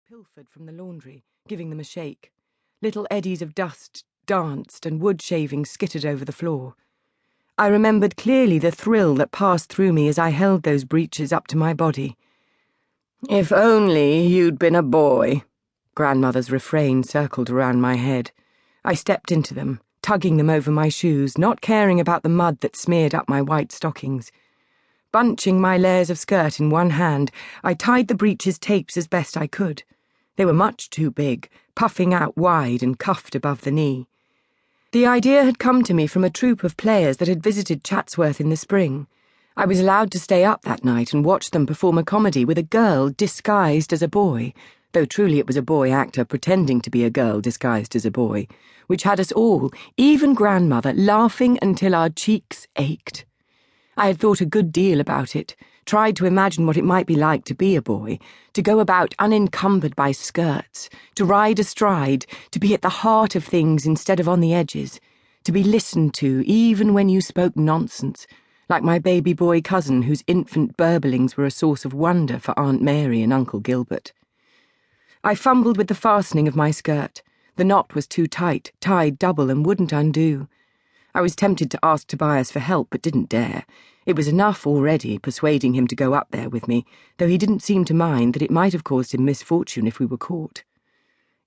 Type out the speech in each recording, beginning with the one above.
pilfered from the laundry, giving them a shake. Little eddies of dust danced and wood shavings skittered over the floor. I remembered clearly the thrill that passed through me as I held those breeches up to my body. "If only you'd been a boy," Grandmother's refrain circled around my head. I stepped into them, tugging them over my shoes, not caring about the mud that smeared up my white stockings. Bunching my layers of skirt in one hand, I tied the breeches' tapes as best I could. They were much too big, puffing out wide and cuffed above the knee. The idea had come to me from a troupe of players that had visited Chatsworth in the spring. I was allowed to stay up that night and watch them perform a comedy with a girl disguised as a boy, though truly it was a boy actor pretending to be a girl disguised as a boy, which had us all, even Grandmother, laughing until our cheeks ached. I had thought a good deal about it, tried to imagine what it might be like to be a boy, to go about unencumbered by skirts, to ride astride, to be at the heart of things instead of on the edges, to be listened to even when you spoke nonsense, like my baby boy cousin whose infant burblings were a source of wonder for Aunt Mary and Uncle Gilbert. I fumbled with the fastening of my skirt. The knot was too tight, tied double, and wouldn't undo. I was tempted to ask Tobias for help, but didn't dare. It was enough already, persuading him to go up there with me, though he didn't seem to mind that it might have caused him misfortune if we were caught.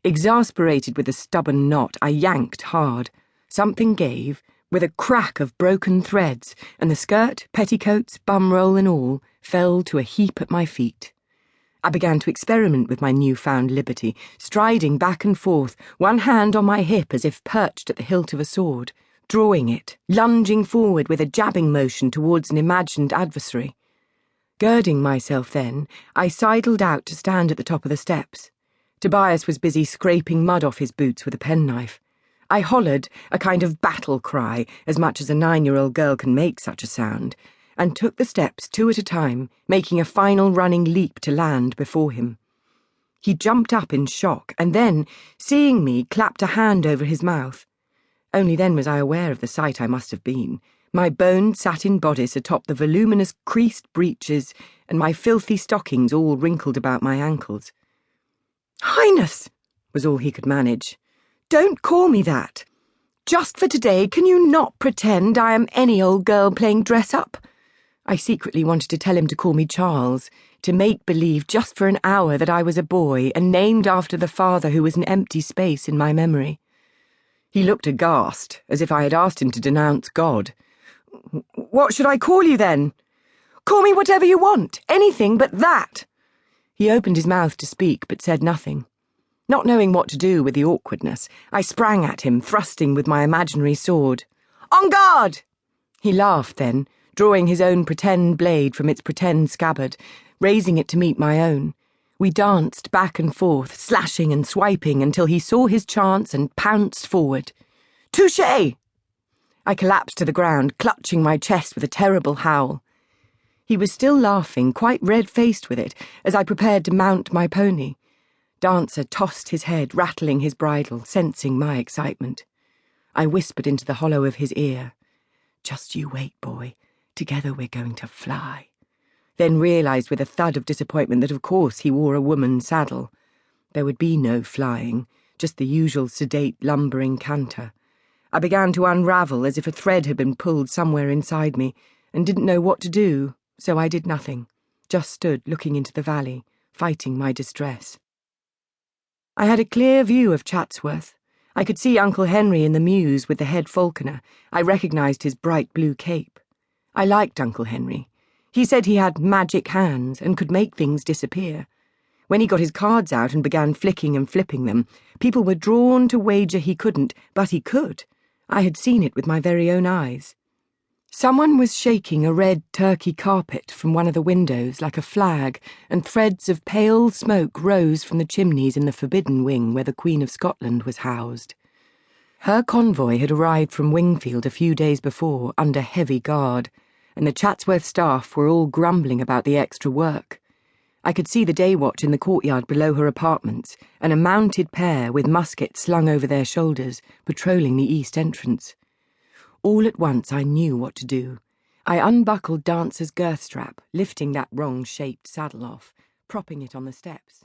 Exasperated with the stubborn knot, I yanked hard. Something gave, with a crack of broken threads, and the skirt, petticoats, bumroll and all, fell to a heap at my feet. I began to experiment with my newfound liberty, striding back and forth, one hand on my hip as if perched at the hilt of a sword, drawing it, lunging forward with a jabbing motion towards an imagined adversary. Girding myself then, I sidled out to stand at the top of the steps. Tobias was busy scraping mud off his boots with a penknife. I hollered, a kind of battle cry, as much as a 9-year-old girl can make such a sound, and took the steps 2 at a time, making a final running leap to land before him. He jumped up in shock, and then, seeing me, clapped a hand over his mouth. Only then was I aware of the sight I must have been, my boned satin bodice atop the voluminous creased breeches and my filthy stockings all wrinkled about my ankles. "Highness," was all he could manage. "Don't call me that. Just for today, can you not pretend I am any old girl playing dress-up?" I secretly wanted to tell him to call me Charles, to make believe just for an hour that I was a boy and named after the father who was an empty space in my memory. He looked aghast, as if I had asked him to denounce God. "What should I call you then?" "Call me whatever you want, anything but that." He opened his mouth to speak, but said nothing. Not knowing what to do with the awkwardness, I sprang at him, thrusting with my imaginary sword. "On guard!" He laughed then, drawing his own pretend blade from its pretend scabbard, raising it to meet my own. We danced back and forth, slashing and swiping until he saw his chance and pounced forward. "Touché!" I collapsed to the ground, clutching my chest with a terrible howl. He was still laughing, quite red-faced with it, as I prepared to mount my pony. Dancer tossed his head, rattling his bridle, sensing my excitement. I whispered into the hollow of his ear, "Just you wait, boy. Together we're going to fly." Then realised with a thud of disappointment that of course he wore a woman's saddle. There would be no flying, just the usual sedate lumbering canter. I began to unravel as if a thread had been pulled somewhere inside me, and didn't know what to do, so I did nothing, just stood looking into the valley, fighting my distress. I had a clear view of Chatsworth. I could see Uncle Henry in the mews with the head falconer. I recognised his bright blue cape. I liked Uncle Henry. He said he had magic hands and could make things disappear. When he got his cards out and began flicking and flipping them, people were drawn to wager he couldn't, but he could. I had seen it with my very own eyes. Someone was shaking a red turkey carpet from one of the windows like a flag, and threads of pale smoke rose from the chimneys in the forbidden wing where the Queen of Scotland was housed. Her convoy had arrived from Wingfield a few days before under heavy guard, and the Chatsworth staff were all grumbling about the extra work. I could see the day watch in the courtyard below her apartments, and a mounted pair with muskets slung over their shoulders, patrolling the east entrance. All at once I knew what to do. I unbuckled Dancer's girth strap, lifting that wrong-shaped saddle off, propping it on the steps.